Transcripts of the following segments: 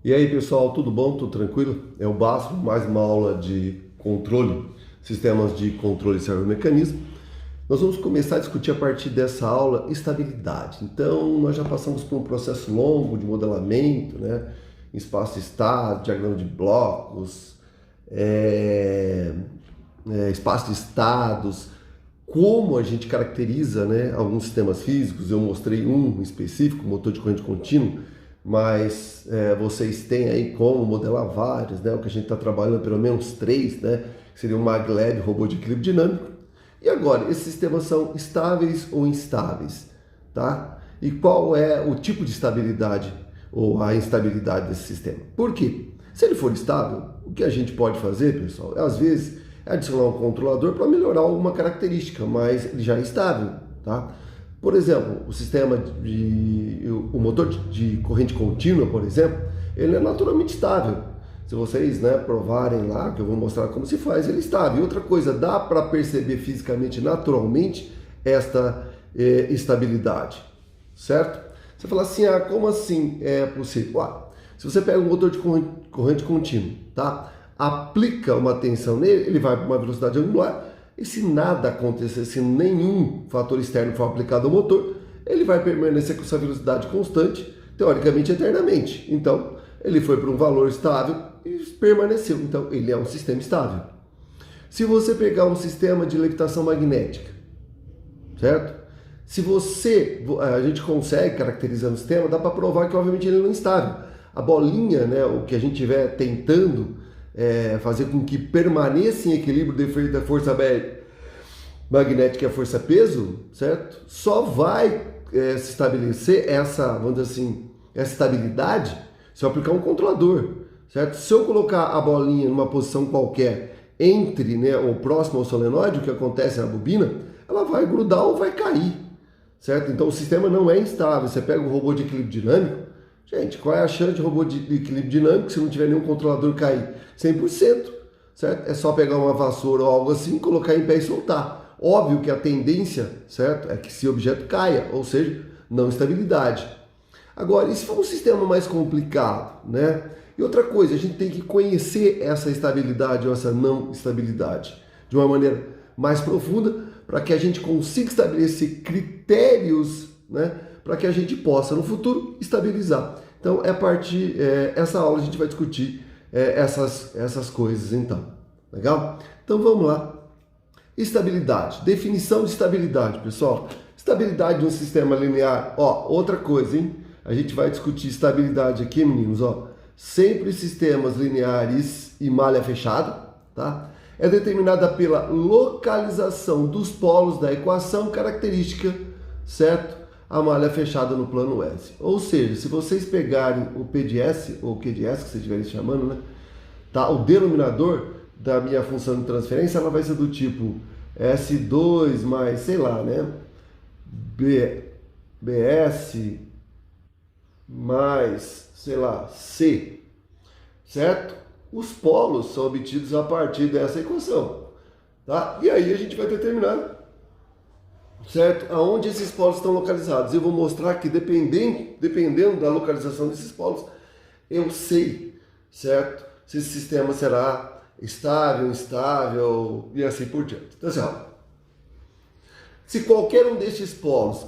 E aí pessoal, tudo bom? Tudo tranquilo? É o Básico, mais uma aula de controle, sistemas de controle e servomecanismo. Nós vamos começar a discutir a partir dessa aula estabilidade. Então, nós já passamos por um processo longo de modelamento, né? Espaço estado, diagrama de blocos, espaço de estados, como a gente caracteriza, né, alguns sistemas físicos. Eu mostrei um específico, motor de corrente contínua, mas vocês têm aí como modelar vários, né? O que a gente está trabalhando, pelo menos três, né? Que seria o MagLab, robô de equilíbrio dinâmico. E agora, esses sistemas são estáveis ou instáveis, tá? E qual é o tipo de estabilidade ou a instabilidade desse sistema? Por quê? Se ele for estável, o que a gente pode fazer, pessoal, às vezes é adicionar um controlador para melhorar alguma característica, mas ele já é estável, tá? Por exemplo, o motor de corrente contínua, por exemplo, ele é naturalmente estável. Se vocês, né, provarem lá, que eu vou mostrar como se faz, ele é estável. E outra coisa, dá para perceber fisicamente, naturalmente, esta estabilidade, certo? Você fala assim, como assim é possível? Se você pega um motor de corrente contínua, tá? Aplica uma tensão nele, ele vai para uma velocidade angular, e se nada acontecer, se nenhum fator externo for aplicado ao motor, ele vai permanecer com essa velocidade constante, teoricamente eternamente. Então, ele foi para um valor estável e permaneceu. Então, ele é um sistema estável. Se você pegar um sistema de levitação magnética, certo? A gente consegue, caracterizando o sistema, dá para provar que, obviamente, ele não é instável. A bolinha, né, o que a gente estiver tentando fazer com que permaneça em equilíbrio devido da força magnética e a força peso, certo? Só vai se estabelecer vamos dizer assim, essa estabilidade se eu aplicar um controlador, certo? Se eu colocar a bolinha numa posição qualquer entre, né, ou próximo ao solenoide, o que acontece na bobina, ela vai grudar ou vai cair, certo? Então o sistema não é instável. Você pega um robô de equilíbrio dinâmico, gente, qual é a chance de robô de equilíbrio dinâmico se não tiver nenhum controlador cair? 100%, certo? É só pegar uma vassoura ou algo assim, colocar em pé e soltar. Óbvio que a tendência, certo, é que esse objeto caia, ou seja, não estabilidade. Agora, e se for um sistema mais complicado, né? E outra coisa, a gente tem que conhecer essa estabilidade ou essa não estabilidade de uma maneira mais profunda para que a gente consiga estabelecer critérios, né? Para que a gente possa, no futuro, estabilizar. Então, essa aula a gente vai discutir essas coisas, então. Legal? Então, vamos lá. Estabilidade. Definição de estabilidade, pessoal. Estabilidade de um sistema linear. Outra coisa, hein? A gente vai discutir estabilidade aqui, meninos, sempre sistemas lineares e malha fechada, tá? É determinada pela localização dos polos da equação característica, certo? A malha fechada no plano S. Ou seja, se vocês pegarem o PDS, ou QDS, que vocês estiverem chamando, né? Tá? O denominador da minha função de transferência, ela vai ser do tipo S2 mais, sei lá, né? BS mais, sei lá, C, certo? Os polos são obtidos a partir dessa equação, tá? E aí a gente vai determinar, certo? Aonde esses polos estão localizados. Eu vou mostrar que dependendo da localização desses polos, eu sei, certo? Se esse sistema será estável, instável e assim por diante. Então, assim, se qualquer um destes polos,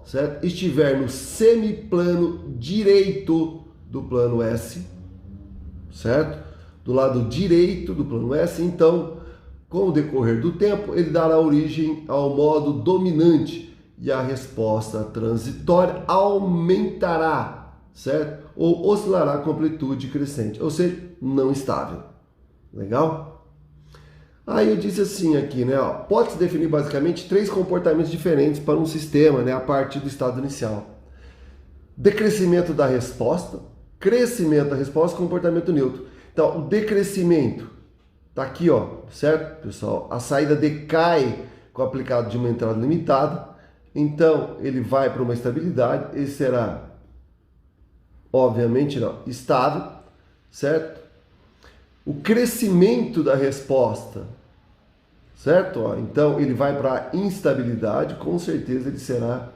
certo, estiver no semiplano direito do plano S, certo? Do lado direito do plano S, então, com o decorrer do tempo, ele dará origem ao modo dominante e a resposta transitória aumentará, certo? Ou oscilará com amplitude crescente, ou seja, não estável. Legal? Aí eu disse assim aqui, né? Pode-se definir basicamente três comportamentos diferentes para um sistema, né, a partir do estado inicial. Decrescimento da resposta, crescimento da resposta, comportamento neutro. Então, o decrescimento tá aqui, certo, pessoal? A saída decai com o aplicado de uma entrada limitada. Então, ele vai para uma estabilidade. Ele será, obviamente, estável, certo? O crescimento da resposta, certo? Então, ele vai para a instabilidade, com certeza ele será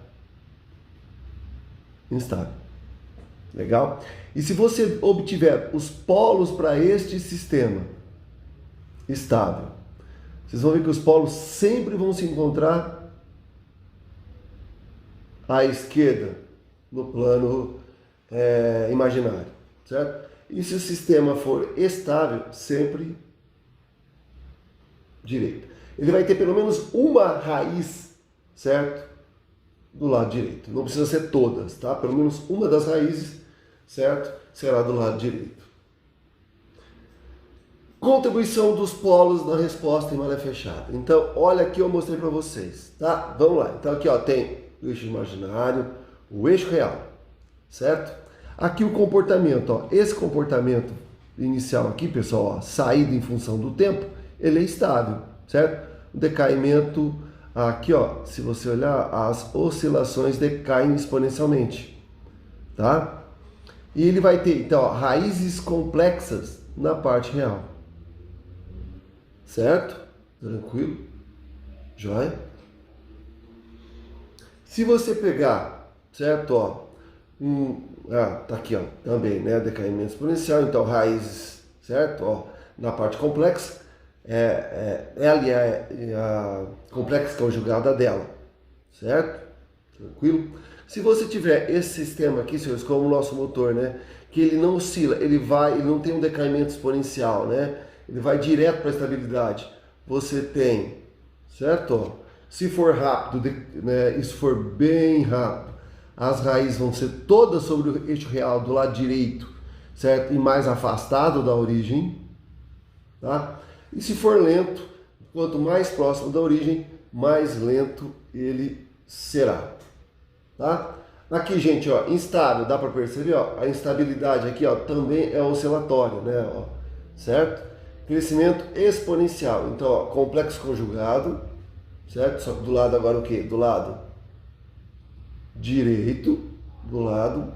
instável. Legal? E se você obtiver os polos para este sistema estável, vocês vão ver que os polos sempre vão se encontrar à esquerda no plano imaginário, certo? E se o sistema for estável, sempre direita. Ele vai ter pelo menos uma raiz, certo? Do lado direito. Não precisa ser todas, tá? Pelo menos uma das raízes, certo? Será do lado direito. Contribuição dos polos na resposta em malha fechada. Então, olha aqui, eu mostrei para vocês, tá? Vamos lá. Então, aqui, ó, tem o eixo imaginário, o eixo real, certo? Aqui o comportamento, ó. Esse comportamento inicial aqui, pessoal, ó, saída em função do tempo, ele é estável, certo? O decaimento, aqui, ó, se você olhar, as oscilações decaem exponencialmente, tá? E ele vai ter, então, ó, raízes complexas na parte real. Certo? Tranquilo? Joia? Se você pegar, certo? Ó, tá aqui, ó, também, né? Decaimento exponencial, então raízes, certo? Ó, na parte complexa, ela é a complexa conjugada dela, certo? Tranquilo? Se você tiver esse sistema aqui, senhores, como o nosso motor, né? Que ele não oscila, ele não tem um decaimento exponencial, né? Ele vai direto para a estabilidade. Você tem, certo? Ó, se for rápido, né, isso for bem rápido, as raízes vão ser todas sobre o eixo real do lado direito, certo? E mais afastado da origem, tá? E se for lento, quanto mais próximo da origem, mais lento ele será, tá? Aqui, gente, ó, instável, dá para perceber, ó, a instabilidade aqui, ó, também é oscilatória, né, ó, certo? Crescimento exponencial. Então, ó, complexo conjugado, certo? Só que do lado agora o quê? Do lado direito, do lado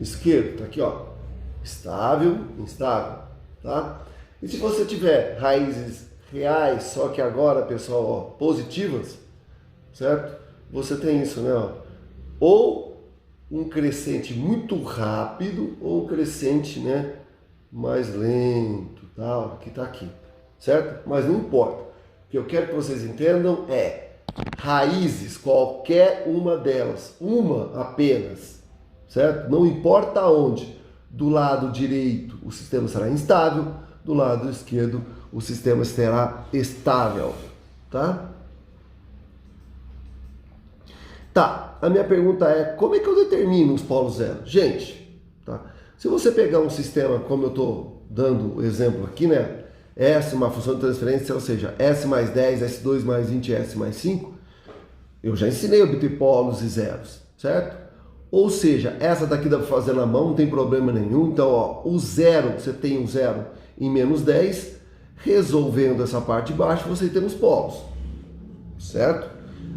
esquerdo. Tá aqui, ó. Estável, instável, tá? E se você tiver raízes reais, só que agora, pessoal, ó, positivas, certo? Você tem isso, né? Ó, ou um crescente muito rápido, ou um crescente, né, mais lento, tal, que tá aqui, certo? Mas não importa. O que eu quero que vocês entendam é raízes, qualquer uma delas, uma apenas, certo? Não importa onde. Do lado direito o sistema será instável, do lado esquerdo o sistema será estável, tá? Tá, a minha pergunta é, como é que eu determino os polos zero? Gente, tá? Se você pegar um sistema, como eu estou dando o exemplo aqui, né? S, uma função de transferência, ou seja, S mais 10, S2 mais 20, S mais 5, eu já ensinei a obter polos e zeros, certo? Ou seja, essa daqui dá para fazer na mão, não tem problema nenhum. Então, ó, o zero, você tem um zero em menos 10, resolvendo essa parte de baixo, você tem os polos, certo?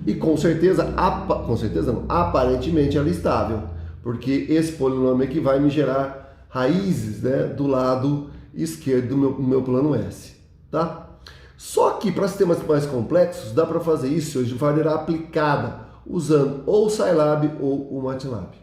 E com certeza não, aparentemente ela é estável, porque esse polinômio aqui vai me gerar raízes, né, do lado esquerdo do meu plano S, tá? Só que para sistemas mais complexos dá para fazer isso de maneira aplicada, usando ou o Scilab ou o MATLAB,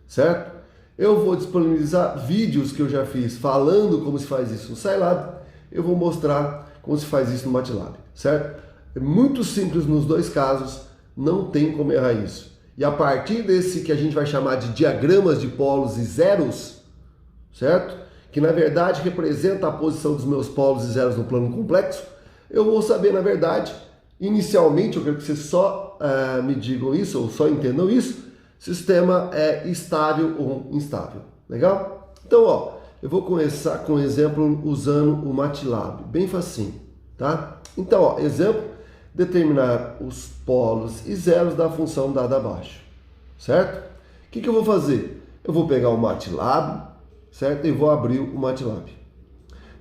certo? Eu vou disponibilizar vídeos que eu já fiz falando como se faz isso no Scilab, eu vou mostrar como se faz isso no MATLAB, certo? É muito simples nos dois casos, não tem como errar isso. E a partir desse que a gente vai chamar de diagramas de polos e zeros, certo? Que na verdade representa a posição dos meus polos e zeros no plano complexo, eu vou saber, na verdade, inicialmente, eu quero que vocês só me digam isso, ou só entendam isso, se o sistema é estável ou instável. Legal? Então, ó, eu vou começar com um exemplo usando o MATLAB, bem facinho, tá? Então, ó, exemplo, determinar os polos e zeros da função dada abaixo, certo? O que eu vou fazer? Eu vou pegar o MATLAB, certo? E vou abrir o MATLAB.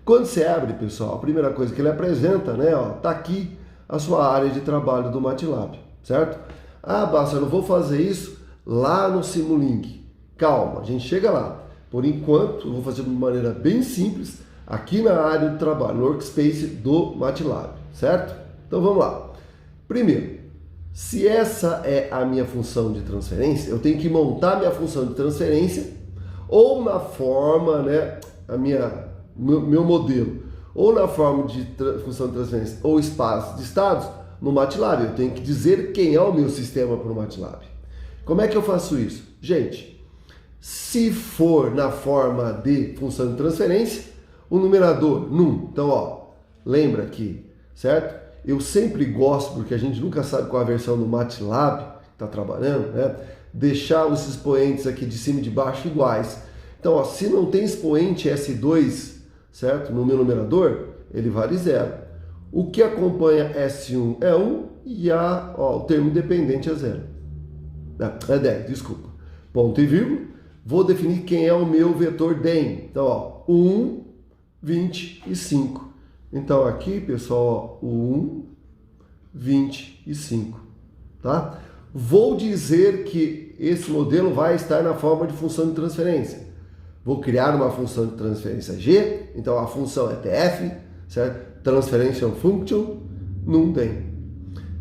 Quando você abre, pessoal, a primeira coisa que ele apresenta, né, ó, tá aqui a sua área de trabalho do MATLAB, certo? Ah, Basta, eu não vou fazer isso lá no Simulink. Calma, a gente chega lá. Por enquanto, eu vou fazer de uma maneira bem simples, aqui na área de trabalho, no workspace do MATLAB, certo? Então vamos lá. Primeiro, Se essa é a minha função de transferência, eu tenho que montar minha função de transferência ou na forma, né, meu modelo, ou na forma de função de transferência ou espaço de estados no MATLAB. Eu tenho que dizer quem é o meu sistema para o MATLAB. Como é que eu faço isso? Gente, se for na forma de função de transferência, o numerador num. Então, ó, lembra aqui, certo? Eu sempre gosto, porque a gente nunca sabe qual a versão do MATLAB que está trabalhando, né? Deixar os expoentes aqui de cima e de baixo iguais. Então, ó, se não tem expoente S2, certo? No meu numerador, ele vale 0. O que acompanha S1 é 1 e o termo independente é 0. É 10, desculpa. Ponto e vírgula. Vou definir quem é o meu vetor DEM. Então, ó, 1, 20 e 5. Então aqui, pessoal, ó, 1, 20 e 5, tá? Vou dizer que esse modelo vai estar na forma de função de transferência. Vou criar uma função de transferência G, então a função é TF, certo? Transferential Function, num DEM.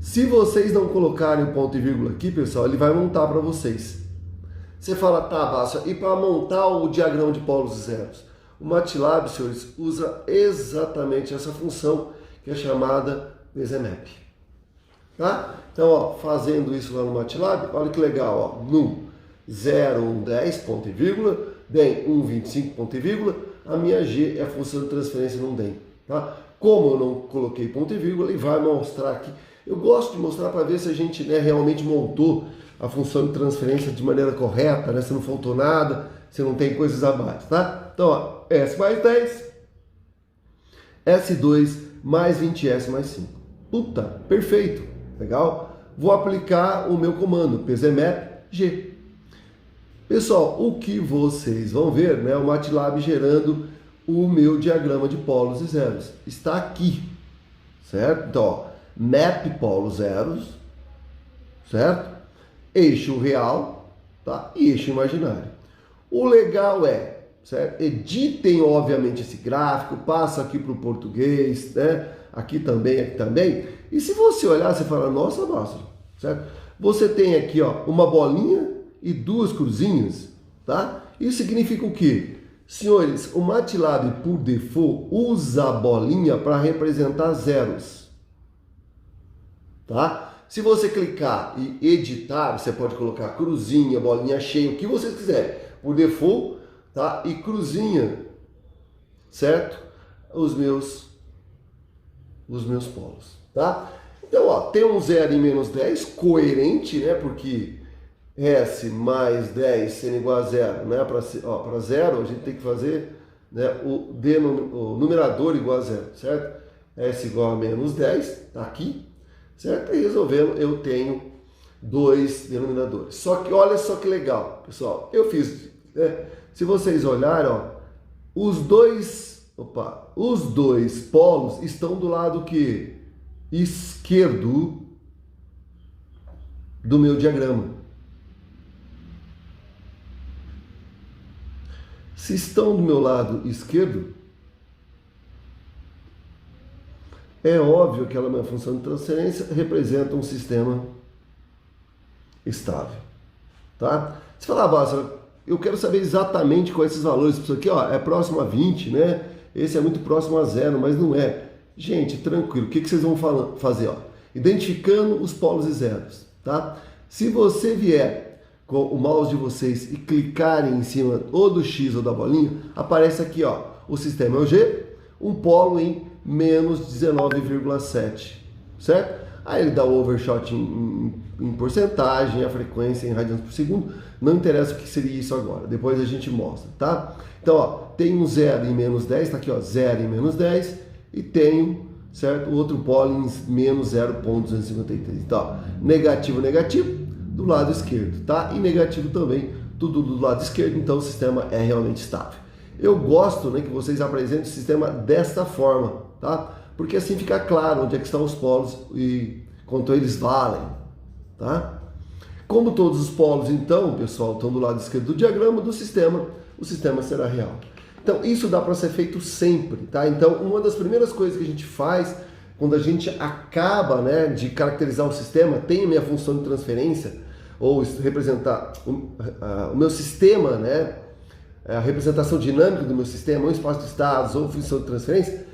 Se vocês não colocarem o ponto e vírgula aqui, pessoal, ele vai montar para vocês. Você fala, tá, Bárcio, e para montar o diagrama de polos e zeros? O MATLAB, senhores, usa exatamente essa função que é chamada PZMap. Tá? Então, ó, fazendo isso lá no MATLAB, olha que legal, ó, num 0, 1, 10, ponto e vírgula, DEM 1, 25, ponto e vírgula, a minha G é a função de transferência num DEM. Tá? Como eu não coloquei ponto e vírgula, ele vai mostrar aqui. Eu gosto de mostrar para ver se a gente, né, realmente montou a função de transferência de maneira correta, né, se não faltou nada, se não tem coisas abaixo, tá? Então, ó, S mais 10, S2 mais 20S mais 5. Puta, perfeito, legal? Vou aplicar o meu comando, PZMap G. Pessoal, o que vocês vão ver, né, o MATLAB gerando o meu diagrama de polos e zeros. Está aqui, certo? Então, ó, map polos zeros, certo? Eixo real, tá? E eixo imaginário. O legal é, certo? Editem, obviamente, esse gráfico, passa aqui para o português, né? Aqui também, aqui também. E se você olhar, você fala, nossa, certo? Você tem aqui, ó, uma bolinha e duas cruzinhas, tá? Isso significa o quê? Senhores, o MATLAB, por default, usa a bolinha para representar zeros, tá? Se você clicar e editar, você pode colocar cruzinha, bolinha cheia, o que você quiser. Por default, tá? E cruzinha, certo? Os meus polos, tá? Então, ó, tem um 0 em menos 10, coerente, né? Porque S mais 10 sendo igual a 0, né? Para 0, a gente tem que fazer, né, o numerador igual a 0, certo? S igual a menos 10, tá aqui, certo? E resolvendo, eu tenho dois denominadores. Só que olha só que legal, pessoal. Eu fiz, né? Se vocês olharem, ó, os dois polos estão do lado que esquerdo do meu diagrama. Se estão do meu lado esquerdo, é óbvio que aquela minha função de transferência representa um sistema estável, tá? Você fala, Bárcio, eu quero saber exatamente quais esses valores. Isso aqui, ó, é próximo a 20, né? Esse é muito próximo a 0, mas não é. Gente, tranquilo. O que vocês vão fazer? Ó? Identificando os polos e zeros, tá? Se você vier com o mouse de vocês e clicarem em cima ou do X ou da bolinha, aparece aqui, ó, o sistema é o G, um polo em menos 19,7, certo? Aí ele dá o overshot em porcentagem, a frequência em radianos por segundo. Não interessa o que seria isso agora, depois a gente mostra, tá? Então, ó, tem um 0 em menos 10, tá aqui, ó, 0 em menos 10, e tenho, certo, o outro polo em menos 0,253. Então, ó, negativo, do lado esquerdo, tá? E negativo também, tudo do lado esquerdo, então o sistema é realmente estável. Eu gosto, né, que vocês apresentem o sistema desta forma, tá? Porque assim fica claro onde é que estão os polos e quanto eles valem, tá? Como todos os polos, então, pessoal, estão do lado esquerdo do diagrama do sistema, o sistema será real. Então, isso dá para ser feito sempre, tá? Então, uma das primeiras coisas que a gente faz quando a gente acaba, né, de caracterizar o sistema, tem a minha função de transferência, ou representar o meu sistema, né, a representação dinâmica do meu sistema, ou espaço de estados, ou função de transferência,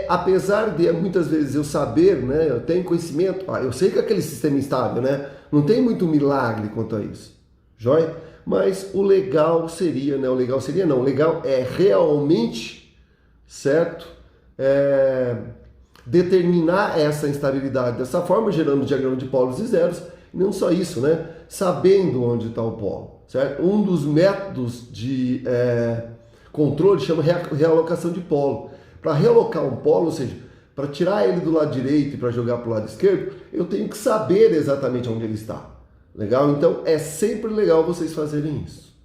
apesar de muitas vezes eu saber, né, eu tenho conhecimento, eu sei que aquele sistema é instável, né, não tem muito milagre quanto a isso, joia? Mas o legal seria, né, o legal é realmente, certo? Determinar essa instabilidade dessa forma, gerando um diagrama de polos e zeros, e não só isso, né? Sabendo onde está o polo, certo? Um dos métodos de controle chama realocação de polo. Para realocar um polo, ou seja, para tirar ele do lado direito e para jogar para o lado esquerdo, eu tenho que saber exatamente onde ele está. Legal? Então é sempre legal vocês fazerem isso.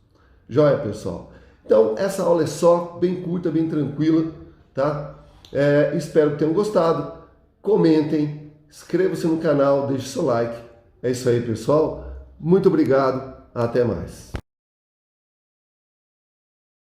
Joia, pessoal? Então essa aula é só, bem curta, bem tranquila, tá? Espero que tenham gostado. Comentem, inscrevam-se no canal, deixe seu like. É isso aí, pessoal. Muito obrigado. Até mais.